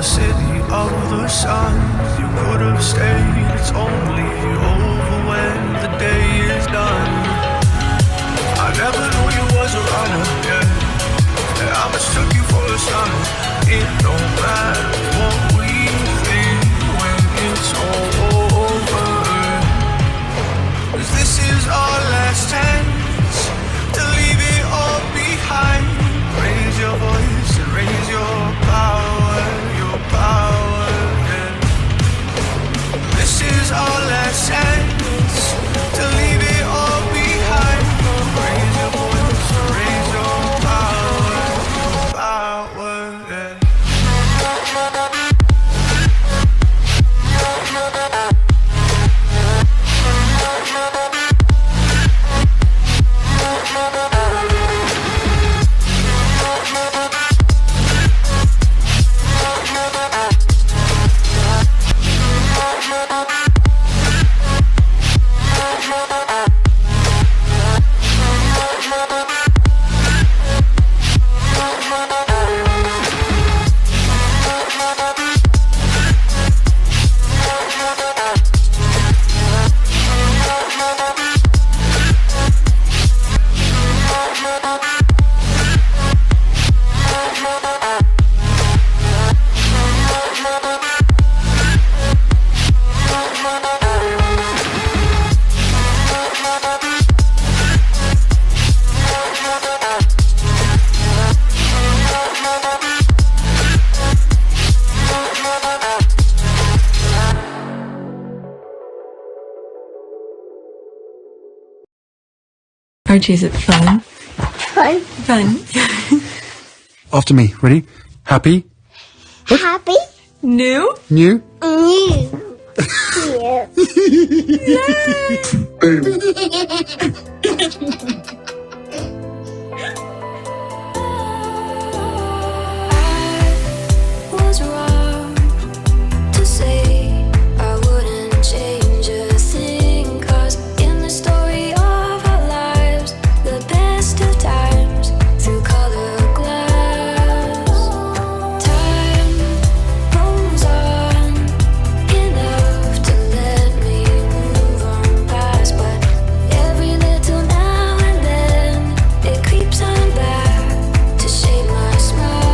the city of the sun. You could have stayed, it's only over when the day is done. I never knew you was a runner, yeah. I mistook you for a son. It don't matter what we think when it's all over. 'Cause this is our last chance to leave it all behind. Raise your voice and raise your power, yeah. This is our last chance to leave it all behind. Raise your voice and raise your power, yeah. Archie, is it fun? Fun. Fun. After me. Ready? Happy? Happy. New? New? New. Was wrong to say I wouldn't change a thing, 'cause in the story of our lives, the best of times through color glass, time rolls on enough to let me move on past, but every little now and then it creeps on back to shape my smile.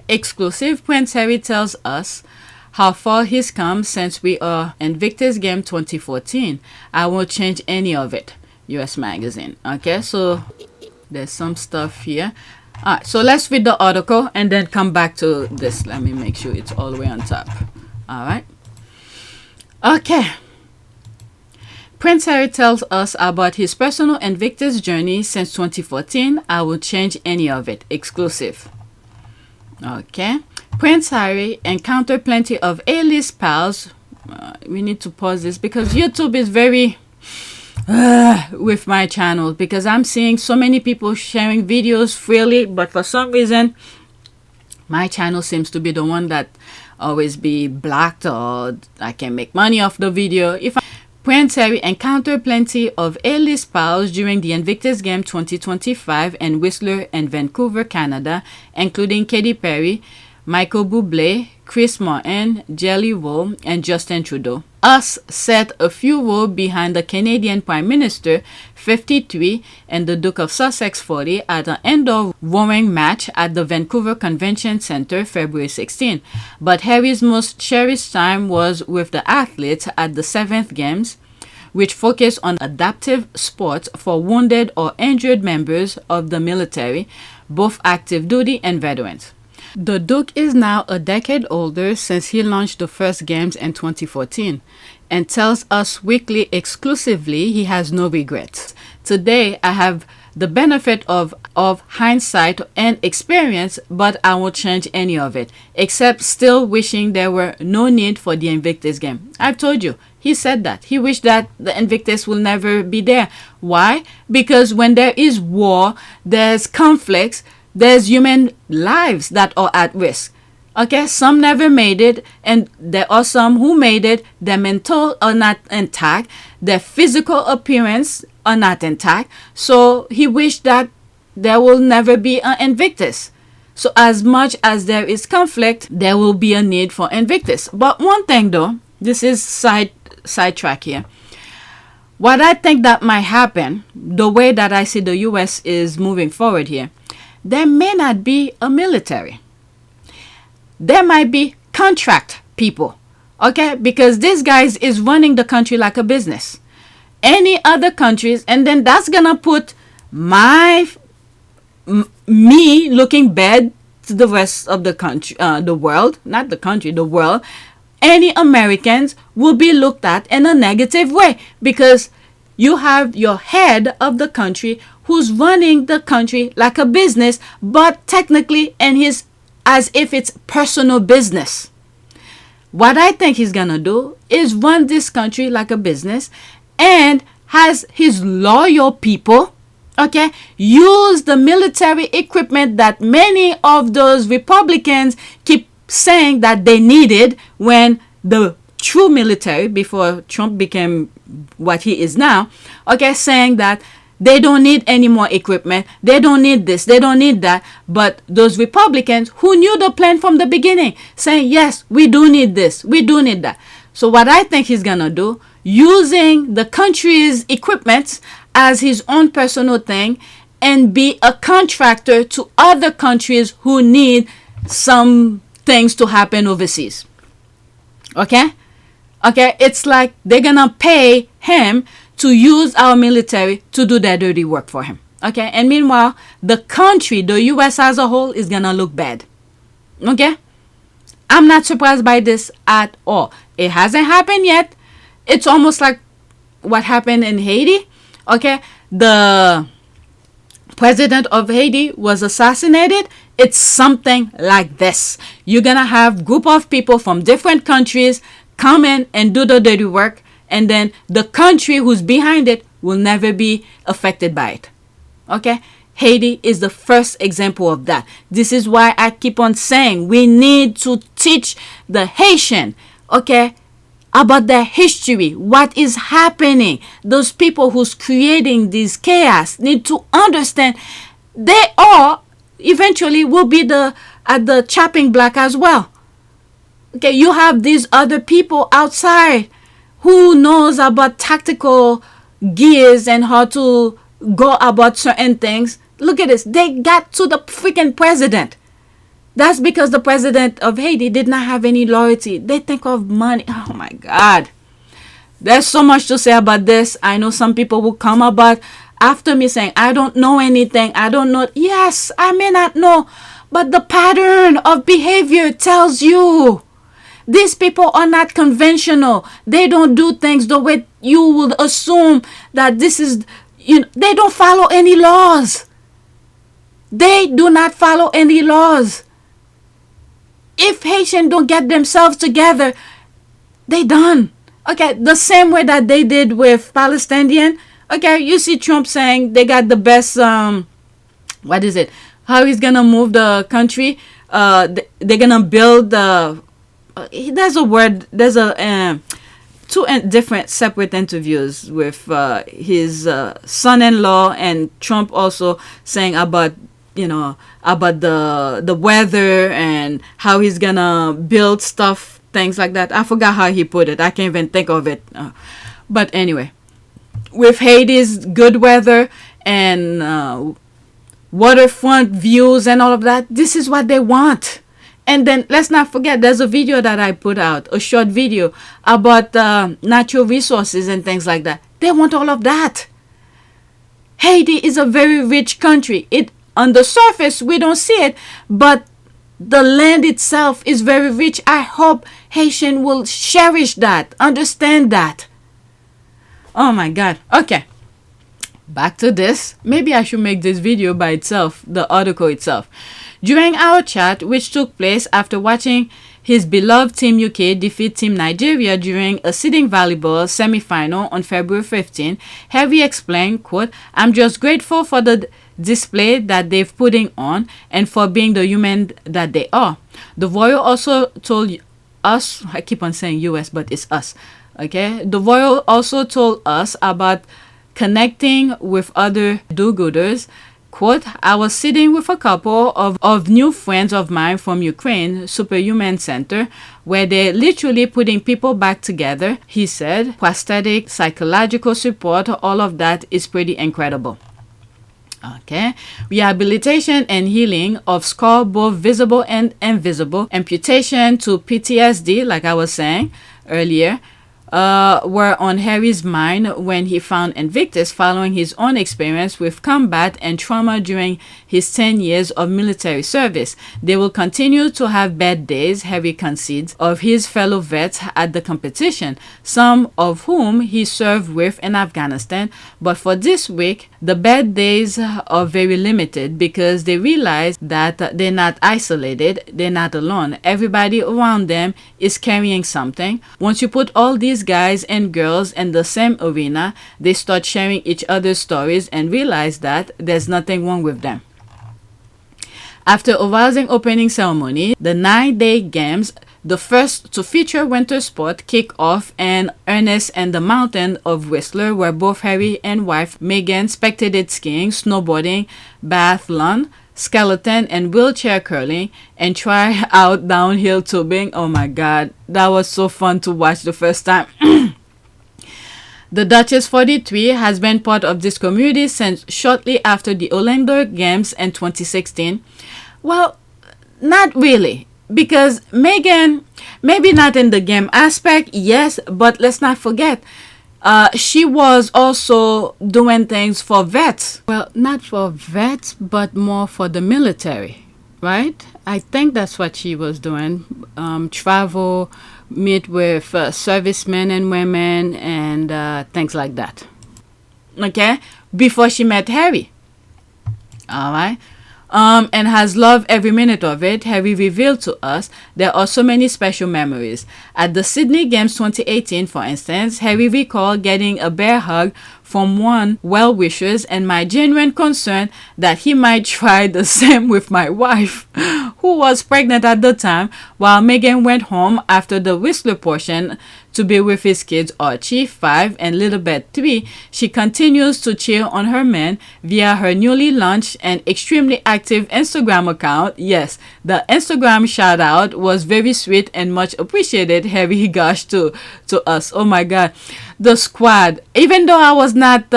Exclusive, Prince Harry tells us how far he's come since we are Invictus game 2014. I won't change any of it. US Magazine. Okay, so there's some stuff here. Alright, so let's read the article and then come back to this. Let me make sure it's all the way on top. Alright. Okay. Prince Harry tells us about his personal Invictus journey since 2014. I won't change any of it. Exclusive. Okay. Prince Harry encountered plenty of A-list pals. We need to pause this because YouTube is very with my channel, because I'm seeing so many people sharing videos freely, but for some reason my channel seems to be the one that always be blocked, or I can make money off the video. Prince Harry encountered plenty of A-list pals during the Invictus Game 2025 in Whistler and Vancouver, Canada, including Katy Perry, Michael Bublé, Chris Martin, Jelly Roll, and Justin Trudeau. Us set a few rows behind the Canadian Prime Minister, 53, and the Duke of Sussex, 40, at an indoor rowing match at the Vancouver Convention Centre, February 16. But Harry's most cherished time was with the athletes at the 7th Games, which focused on adaptive sports for wounded or injured members of the military, both active duty and veterans. The Duke is now a decade older since he launched the first games in 2014, and tells us weekly exclusively he has no regrets. Today I have the benefit of hindsight and experience, but I won't change any of it, except still wishing there were no need for the Invictus game. I've told you, He said that. He wished that the Invictus will never be there. Why? Because when there is war, there's conflicts, there's human lives that are at risk. Okay, some never made it, and there are some who made it. Their mental are not intact, their physical appearance are not intact. So he wished that there will never be an Invictus. So as much as there is conflict, there will be a need for Invictus. But one thing though, this is sidetrack here. What I think that might happen, the way that I see the US is moving forward here, there may not be a military. There might be contract people, okay? Because this guy is running the country like a business. Any other countries, and then that's gonna put me looking bad to the rest of the country, the world, not the country, the world. Any Americans will be looked at in a negative way because you have your head of the country who's running the country like a business, but technically in his as if it's personal business. What I think he's gonna do is run this country like a business and has his loyal people, okay, use the military equipment that many of those Republicans keep saying that they needed when the true military, before Trump became what he is now, okay, saying that they don't need any more equipment. They don't need this. They don't need that. But those Republicans who knew the plan from the beginning, saying, yes, we do need this. We do need that. So what I think he's going to do, using the country's equipment as his own personal thing and be a contractor to other countries who need some things to happen overseas. Okay? Okay, it's like they're going to pay him to use our military to do their dirty work for him. Okay, and meanwhile, the country, the US as a whole, is gonna look bad. Okay, I'm not surprised by this at all. It hasn't happened yet. It's almost like what happened in Haiti. Okay, the president of Haiti was assassinated. It's something like this. You're gonna have group of people from different countries come in and do the dirty work, and then the country who's behind it will never be affected by it. Okay? Haiti is the first example of that. This is why I keep on saying we need to teach the Haitian, okay, about their history, what is happening. Those people who's creating this chaos need to understand they all eventually will be at the chopping block as well. Okay, you have these other people outside who knows about tactical gears and how to go about certain things. Look at this. They got to the freaking president. That's because the president of Haiti did not have any loyalty. They think of money. Oh my God. There's so much to say about this. I know some people will come about after me saying, I don't know anything. I don't know. Yes, I may not know. But the pattern of behavior tells you. These people are not conventional. They don't do things the way you would assume that this is, they don't follow any laws. They do not follow any laws. If Haitians don't get themselves together, they done. Okay, the same way that they did with Palestinian. Okay, you see Trump saying they got the best, what is it? How he's going to move the country. They're going to build the... there's a word, there's a two different separate interviews with his son-in-law and Trump also saying about about the weather and how he's gonna build stuff, things like that. I forgot how he put it. I can't even think of it. But anyway, with Haiti's good weather and waterfront views and all of that, this is what they want. And then let's not forget, there's a video that I put out, a short video about natural resources and things like that. They want all of that. Haiti is a very rich country. On the surface, we don't see it, but the land itself is very rich. I hope Haitian will cherish that, understand that. Oh my God. Okay. Back to this. Maybe I should make this video by itself, the article itself. During our chat, which took place after watching his beloved Team UK defeat Team Nigeria during a seeding volleyball semi-final on February 15, Harry explained, quote, "I'm just grateful for the display that they've putting on and for being the human that they are." The Royal also told us, I keep on saying US, but it's us, okay? The Royal also told us about connecting with other do-gooders. Quote, "I was sitting with a couple of new friends of mine from Ukraine, Superhuman Center, where they're literally putting people back together." He said, "Prosthetic, psychological support, all of that is pretty incredible." Okay, rehabilitation and healing of scar, both visible and invisible, amputation to PTSD, like I was saying earlier, were on Harry's mind when he found Invictus following his own experience with combat and trauma during his 10 years of military service. They will continue to have bad days, Harry concedes, of his fellow vets at the competition, some of whom he served with in Afghanistan. But for this week, the bad days are very limited because they realize that they're not isolated, they're not alone. Everybody around them is carrying something. Once you put all these guys and girls in the same arena, they start sharing each other's stories and realize that there's nothing wrong with them. After a rousing opening ceremony, the 9-day games, the first to feature winter sport, kick off in earnest in the mountain of Whistler, where both Harry and wife Meghan spectated skiing, snowboarding, biathlon, skeleton and wheelchair curling, and try out downhill tubing. Oh my god, that was so fun to watch the first time. The Duchess 43 has been part of this community since shortly after the Orlando Games in 2016. Well, not really, because Meghan, maybe not in the game aspect, yes, but let's not forget, she was also doing things for vets. Well, not for vets, but more for the military, right? I think that's what she was doing. Travel, meet with servicemen and women, and things like that. Okay? Before she met Harry. Alright? And has loved every minute of it. Harry revealed to us there are so many special memories. At the Sydney Games 2018, for instance, Harry recalled getting a bear hug from one well-wishers and my genuine concern that he might try the same with my wife, who was pregnant at the time, while Meghan went home after the Whistler portion to be with his kids Archie, 5, and little Beth, 3. She continues to cheer on her men via her newly launched and extremely active Instagram account. Yes, the Instagram shout out was very sweet and much appreciated. Harry gosh to us. Oh my god. The squad, even though I was not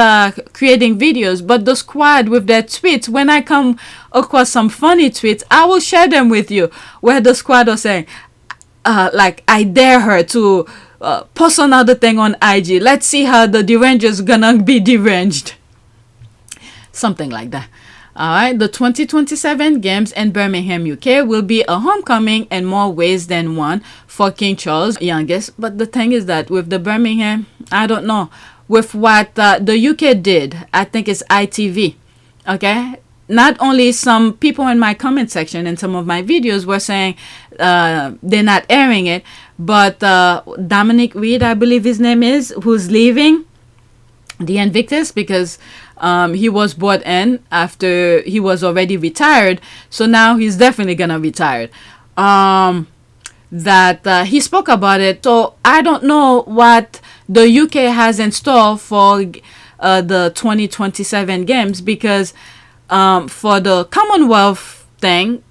creating videos, but the squad with their tweets, when I come across some funny tweets, I will share them with you, where the squad are saying, like, I dare her to post another thing on IG. Let's see how the derangers gonna be deranged. Something like that. Alright, the 2027 Games in Birmingham, UK will be a homecoming in more ways than one for King Charles youngest. But the thing is that with the Birmingham, I don't know. With what the UK did, I think it's ITV. Okay? Not only some people in my comment section and some of my videos were saying they're not airing it, but Dominic Reed, I believe his name is, who's leaving the Invictus because he was brought in after he was already retired. So now he's definitely gonna retire. That he spoke about it. So I don't know what the UK has in store for the 2027 games, because for the Commonwealth thing,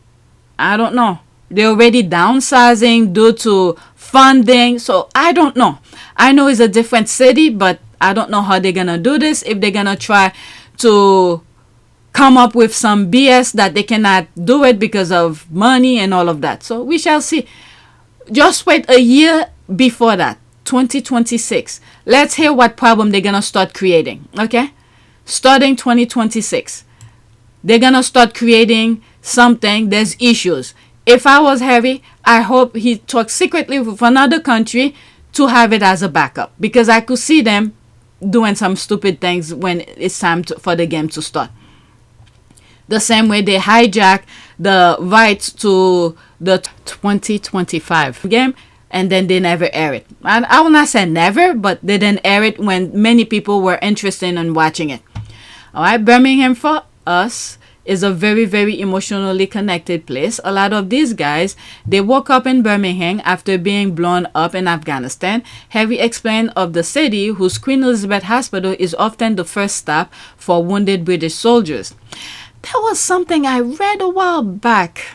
I don't know. They're already downsizing due to funding. So I don't know. I know it's a different city, but I don't know how they're gonna do this. If they're gonna try to come up with some BS that they cannot do it because of money and all of that. So we shall see. Just wait a year before that, 2026. Let's hear what problem they're gonna start creating. Okay, starting 2026, they're gonna start creating something. There's issues. If I was Harry, I hope he talks secretly with another country to have it as a backup, because I could see them doing some stupid things when it's time for the game to start. The same way they hijacked the rights to the 2025 game, and then they never air it. And I will not say never, but they didn't air it when many people were interested in watching it. All right, Birmingham for us is a very, very emotionally connected place. A lot of these guys, they woke up in Birmingham after being blown up in Afghanistan. Harry explained of the city, whose Queen Elizabeth Hospital is often the first stop for wounded British soldiers. That was something I read a while back.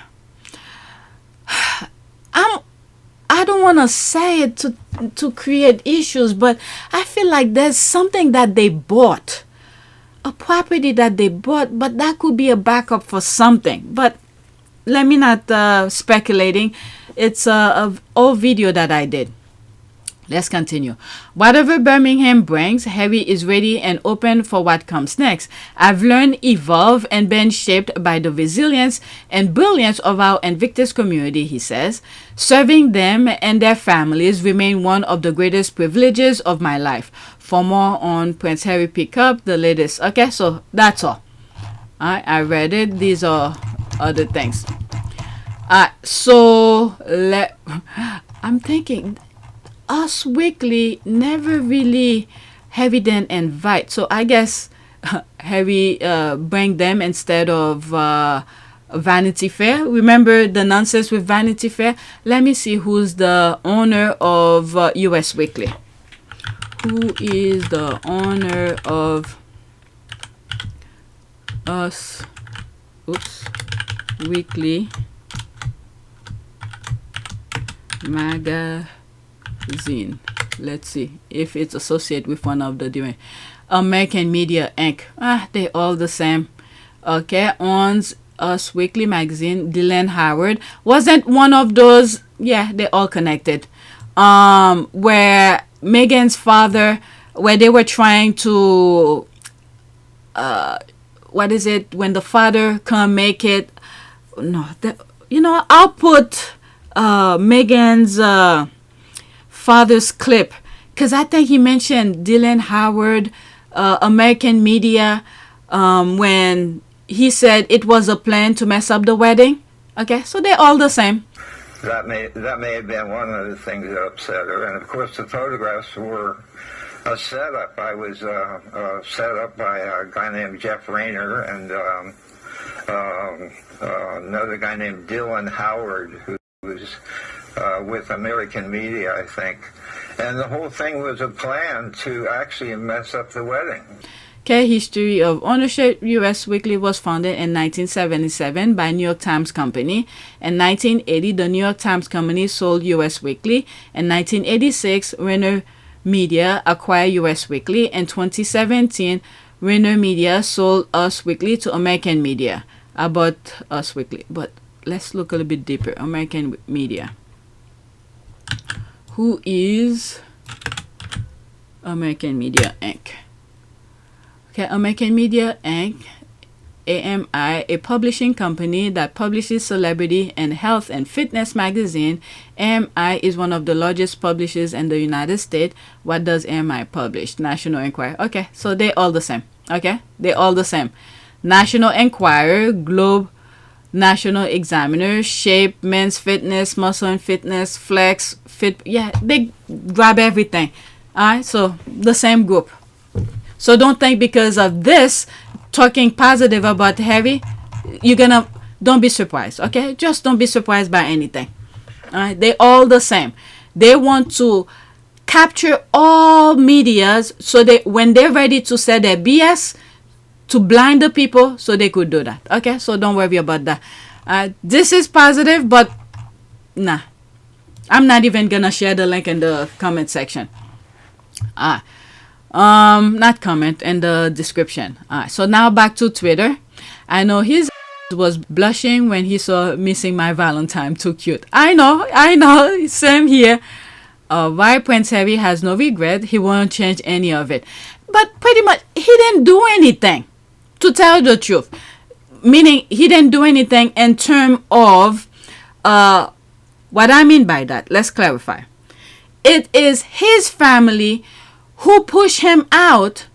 I don't want to say it to create issues, but I feel like there's something that they bought. A property that they bought, but that could be a backup for something. But let me not speculating. It's a old video that I did. Let's continue. Whatever Birmingham brings, Harry is ready and open for what comes next. I've learned, evolved, and been shaped by the resilience and brilliance of our Invictus community, he says. Serving them and their families remain one of the greatest privileges of my life. For more on Prince Harry, pick up the latest. Okay, so that's all. I read it. These are other things. I'm thinking... Us Weekly never really Harry didn't invite, so I guess Harry bring them instead of Vanity Fair. Remember the nonsense with Vanity Fair? Let me see who's the owner of US Weekly. Who is the owner of Us Weekly Magazine? Let's see if it's associated with one of the different. American Media Inc. They all the same. Okay, owns Us Weekly Magazine. Dylan Howard wasn't one of those. Yeah, they all connected. Where Meghan's father, where they were trying to what is it when the father can't make it? No, I'll put Meghan's father's clip, because I think he mentioned Dylan Howard, American Media, when he said it was a plan to mess up the wedding. Okay, so they're all the same. That may have been one of the things that upset her, and of course the photographs were a setup. I was set up by a guy named Jeff Rayner and another guy named Dylan Howard, who was with American Media, I think. And the whole thing was a plan to actually mess up the wedding. Okay, history of ownership. US Weekly was founded in 1977 by New York Times Company. In 1980, the New York Times Company sold US Weekly. In 1986, Rayner Media acquired US Weekly. In 2017, Rayner Media sold Us Weekly to American Media. I bought Us Weekly, but let's look a little bit deeper. American Media. Who is American Media Inc.? Okay, American Media Inc., AMI, a publishing company that publishes celebrity and health and fitness magazine. AMI is one of the largest publishers in the United States. What does AMI publish? National Enquirer. Okay, so they're all the same. Okay, they're all the same. National Enquirer, Globe, National Examiner, Shape, Men's Fitness, Muscle and Fitness, Flex, Fit. Yeah, they grab everything. All right, so the same group. So don't think because of this, talking positive about Harry, don't be surprised, okay? Just don't be surprised by anything. All right, they all the same. They want to capture all medias so when they're ready to say their BS, to blind the people so they could do that, okay? So don't worry about that. This is positive, but nah. I'm not even gonna share the link in the comment section. Not comment, in the description. So now back to Twitter. I know his was blushing when he saw missing my Valentine. Too cute. I know. Same here. Why Prince Harry has no regret. He won't change any of it. But pretty much, he didn't do anything. To tell the truth. Meaning, he didn't do anything in terms of what I mean by that. Let's clarify. It is his family who push him out,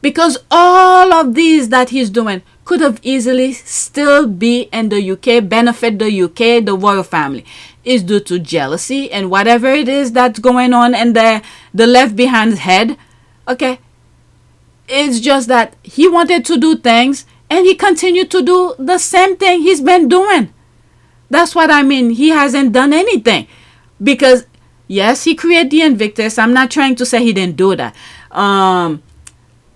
because all of these that he's doing, could have easily still be in the UK, benefit the UK, the royal family. It's due to jealousy and whatever it is that's going on in the left behind head. Okay. It's just that he wanted to do things and he continued to do the same thing he's been doing. That's what I mean. He hasn't done anything. Because, yes, he created the Invictus. I'm not trying to say he didn't do that.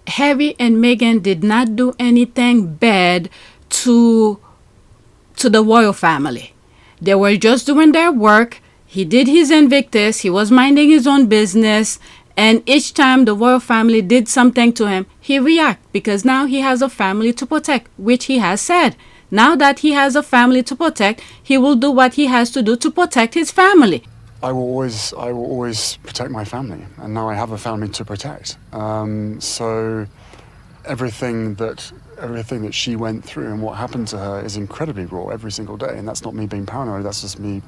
Harry and Meghan did not do anything bad to the royal family. They were just doing their work. He did his Invictus. He was minding his own business. And each time the royal family did something to him, he reacted because now he has a family to protect, which he has said. Now that he has a family to protect, he will do what he has to do to protect his family. I will always protect my family, and now I have a family to protect. So everything that she went through and what happened to her is incredibly raw every single day, and that's not me being paranoid. That's just me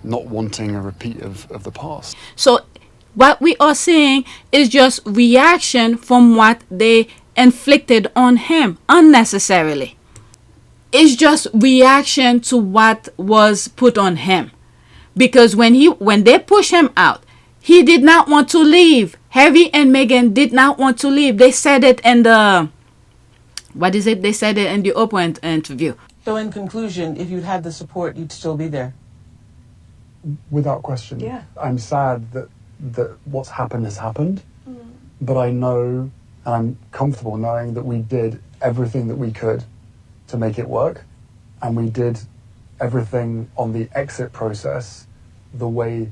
not wanting a repeat of the past. So what we are seeing is just reaction from what they inflicted on him unnecessarily. It's just reaction to what was put on him. Because when they push him out, he did not want to leave. Harry and Meghan did not want to leave. They said it in the, They said it in the Oprah interview. So in conclusion, if you'd had the support, you'd still be there. Without question. Yeah. I'm sad that what's happened has happened, but I know and I'm comfortable knowing that we did everything that we could to make it work, and we did everything on the exit process the way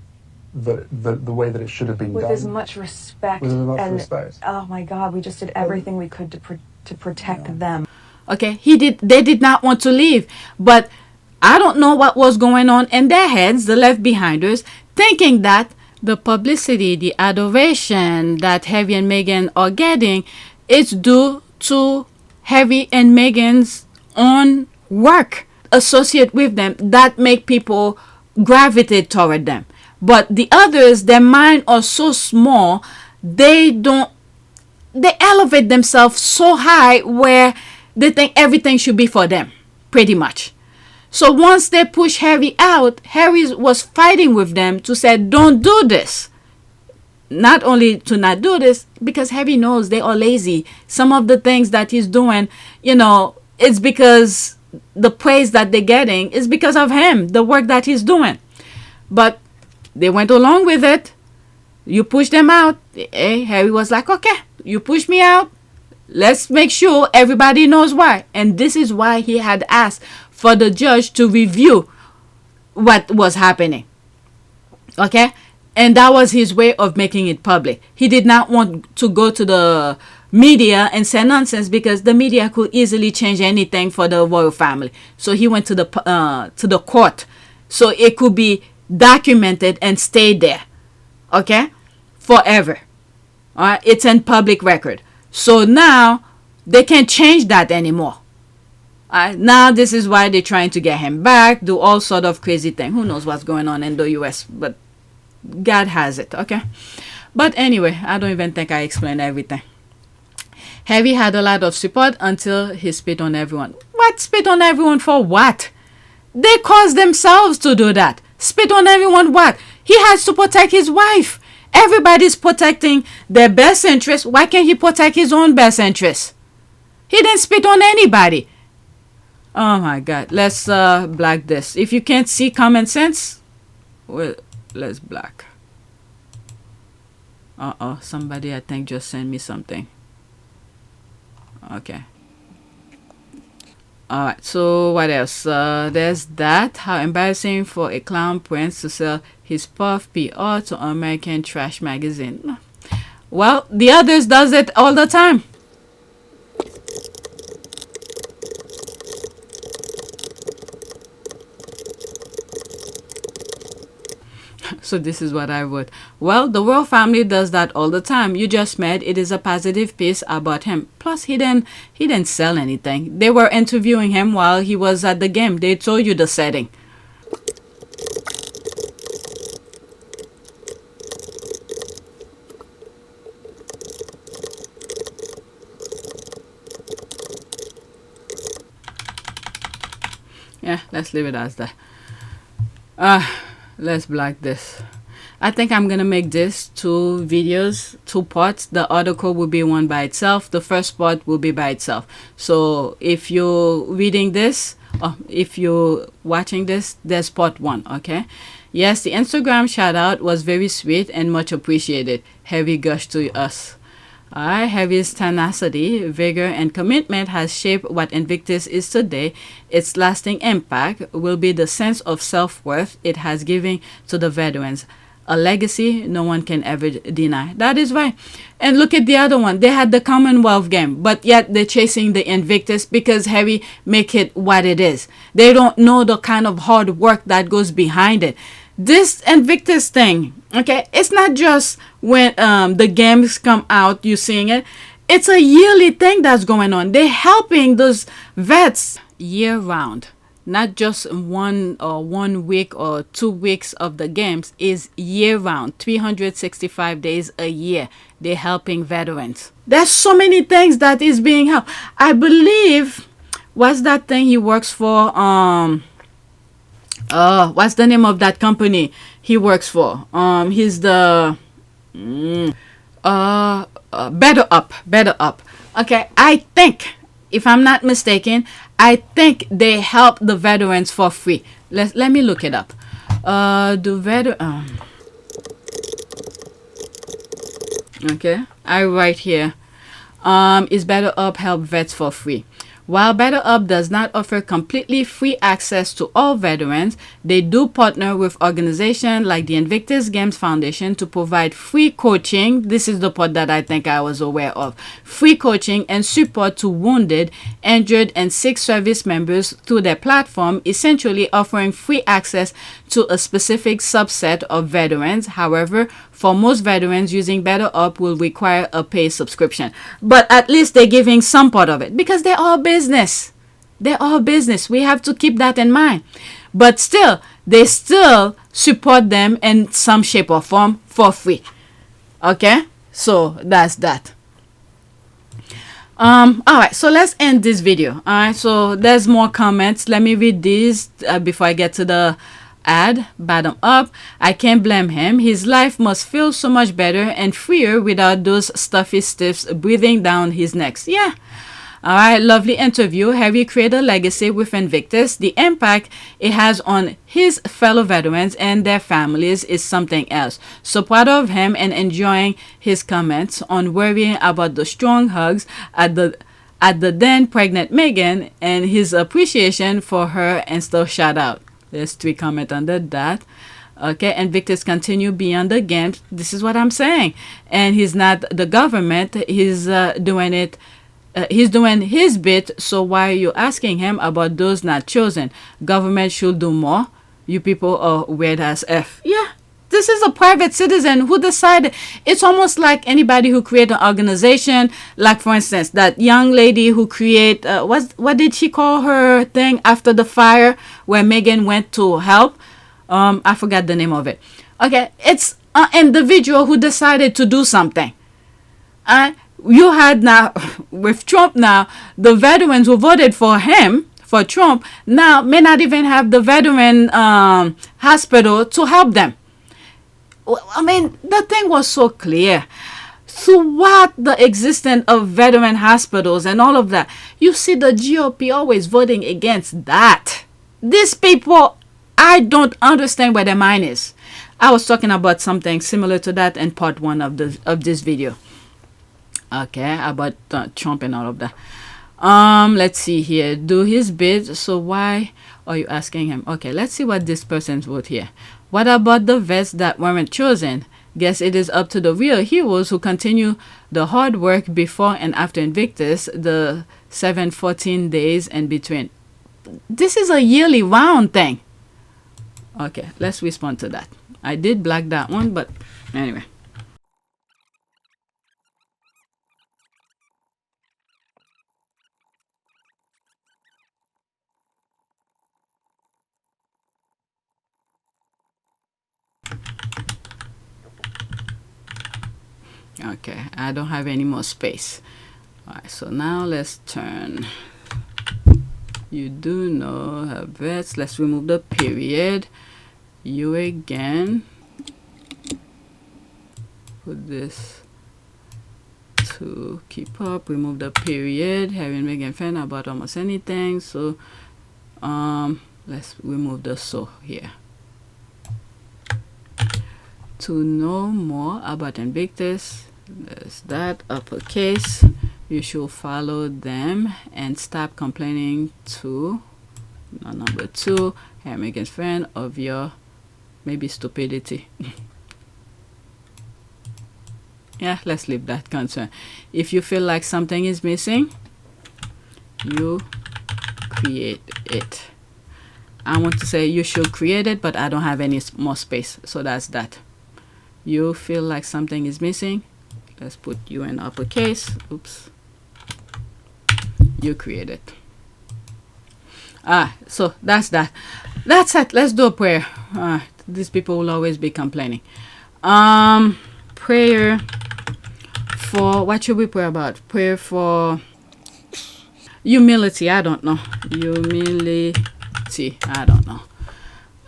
that it should have been with done. as much respect. With as much and, respect. Oh my God, we just did everything we could to protect them. Okay, they did not want to leave, but I don't know what was going on in their heads, the left behinders, thinking that the publicity, the adoration that Harry and Meghan are getting is due to Harry and Meghan's own work associated with them that make people gravitate toward them. But the others, their mind are so small, they elevate themselves so high where they think everything should be for them, pretty much. So once they push Harry out, Harry was fighting with them to say, don't do this. Not only to not do this, because Harry knows they are lazy. Some of the things that he's doing, it's because the praise that they're getting is because of him, the work that he's doing. But they went along with it. You push them out. Harry was like, okay, you push me out. Let's make sure everybody knows why. And this is why he had asked for the judge to review what was happening. Okay? And that was his way of making it public. He did not want to go to the media and say nonsense because the media could easily change anything for the royal family. So he went to the court so it could be documented and stay there. Okay? Forever. All right? It's in public record. So now they can't change that anymore. Now this is why they're trying to get him back, do all sort of crazy thing. Who knows what's going on in the US, but God has it, okay? But anyway, I don't even think I explained everything. Harry had a lot of support until he spit on everyone. What? Spit on everyone for what? They caused themselves to do that. Spit on everyone what? He has to protect his wife. Everybody's protecting their best interest. Why can't he protect his own best interest? He didn't spit on anybody. Oh my God. Let's black this. If you can't see common sense, well, let's black. Somebody I think just sent me something. Okay. Alright, so what else? There's that. How embarrassing for a clown prince to sell his puff PR to American trash magazine. Well, the others does it all the time. So this is what I wrote. Well, the royal family does that all the time. You just met. It is a positive piece about him. Plus, he didn't sell anything. They were interviewing him while he was at the game. They told you the setting. Yeah, let's leave it as that. Let's block this. I think I'm gonna make this 2 videos, 2 parts. The article will be one by itself. The first part will be by itself. So if you're reading this, or if you're watching this, there's part 1, okay? Yes, the Instagram shout out was very sweet and much appreciated. Heavy gush to us. Alright, Heavy's tenacity, vigor, and commitment has shaped what Invictus is today. Its lasting impact will be the sense of self-worth it has given to the veterans. A legacy no one can ever deny. That is right. And look at the other one. They had the Commonwealth game, but yet they're chasing the Invictus because Heavy make it what it is. They don't know the kind of hard work that goes behind it. This Invictus thing, okay, it's not just when the games come out, you seeing it. It's a yearly thing that's going on. They're helping those vets year round. Not just 1 week or 2 weeks of the games, is year round, 365 days a year. They're helping veterans. There's so many things that is being helped. I believe, what's that thing he works for? What's the name of that company he works for? He's the Better Up. Okay, I think, if I'm not mistaken, I think they help the veterans for free. Let me look it up. Okay, I write here. Is Better Up help vets for free? While Better Up does not offer completely free access to all veterans, they do partner with organizations like the Invictus Games Foundation to provide free coaching. This is the part that I think I was aware of. Free coaching and support to wounded, injured, and sick service members through their platform, essentially offering free access to a specific subset of veterans. However, for most veterans, using Better Up will require a paid subscription. But at least they're giving some part of it because they're all business. They're all business. We have to keep that in mind. But still, they still support them in some shape or form for free. Okay? So that's that. Alright, so let's end this video. Alright, so there's more comments. Let me read these before I get to the ad. Bottom up. I can't blame him. His life must feel so much better and freer without those stuffy stiffs breathing down his neck. Yeah. Alright, lovely interview. Harry created a legacy with Invictus. The impact it has on his fellow veterans and their families is something else. So proud of him and enjoying his comments on worrying about the strong hugs at the then pregnant Meghan and his appreciation for her and still shout out. There's 3 comments under that. Okay, Invictus continue beyond the games. This is what I'm saying. And he's not the government. He's doing it. He's doing his bit. So why are you asking him about those not chosen? Government should do more. You people are weird as F. Yeah, this is a private citizen who decided. It's almost like anybody who create an organization. Like, for instance, that young lady who create, what did she call her thing after the fire where Meghan went to help? I forgot the name of it. Okay, it's an individual who decided to do something. You had now, with Trump now, the veterans who voted for him, for Trump, now may not even have the veteran hospital to help them. I mean, the thing was so clear. Throughout the existence of veteran hospitals and all of that, you see the GOP always voting against that. These people, I don't understand where their mind is. I was talking about something similar to that in part 1 of this video. Okay, about Trump and all of that. Let's see here. Do his bid. So why are you asking him? Okay, let's see what this person wrote here. What about the vets that weren't chosen? Guess it is up to the real heroes who continue the hard work before and after Invictus, the 7-14 days in between. This is a yearly round thing. Okay, let's respond to that. I did block that one, but anyway. Okay, I don't have any more space. All right, so now let's turn. You do know her vets. Let's remove the period. You again. Put this to keep up. Remove the period. Harry and Meghan fan about almost anything. So let's remove the so here. To know more about Invictus, there's that uppercase. You should follow them and stop complaining to number 2, Harry and Meghan's friend, of your maybe stupidity. Yeah, let's leave that concern. If you feel like something is missing, you create it. I want to say you should create it, but I don't have any more space, so that's that. You feel like something is missing, let's put you in uppercase. Oops. You create it. So that's that. That's it. Let's do a prayer. These people will always be complaining. Prayer for, what should we pray about? Prayer for humility. I don't know. Humility. I don't know.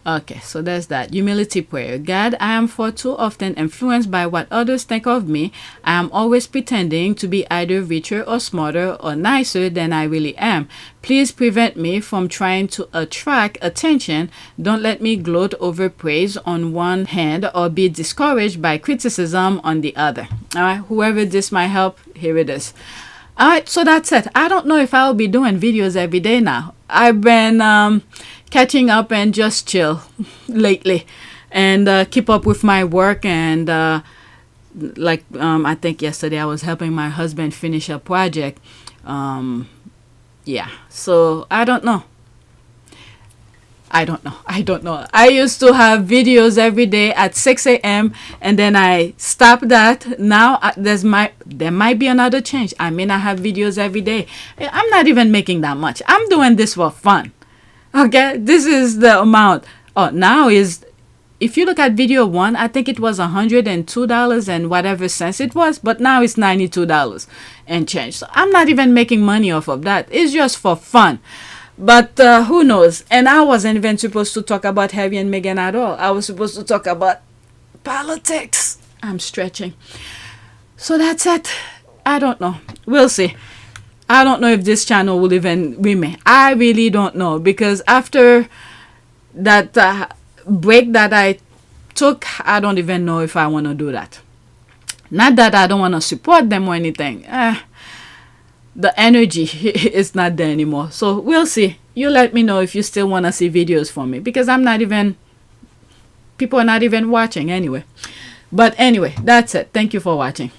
Okay, so there's that. Humility prayer. God, I am far too often influenced by what others think of me. I am always pretending to be either richer or smarter or nicer than I really am. Please prevent me from trying to attract attention. Don't let me gloat over praise on one hand or be discouraged by criticism on the other. All right, whoever this might help, here it is. All right, so that's it. I don't know if I'll be doing videos every day now. I've been catching up and just chill lately and keep up with my work. And I think yesterday I was helping my husband finish a project. Yeah, so I don't know. I don't know. I used to have videos every day at 6 a.m. and then I stopped that. Now there might be another change. I may not have videos every day. I'm not even making that much. I'm doing this for fun. Okay, this is the amount. Oh, now is, if you look at video 1, I think it was $102 and whatever cents it was, but now it's $92 and change. So I'm not even making money off of that. It's just for fun. But who knows? And I wasn't even supposed to talk about Harry and Meghan at all. I was supposed to talk about politics. I'm stretching. So that's it. I don't know. We'll see. I don't know if this channel will even remain. I really don't know, because after that break that I took, I don't even know if I want to do that. Not that I don't want to support them or anything. The energy is not there anymore. So we'll see. You let me know if you still want to see videos from me, because I'm not even, people are not even watching anyway. But anyway, that's it. Thank you for watching.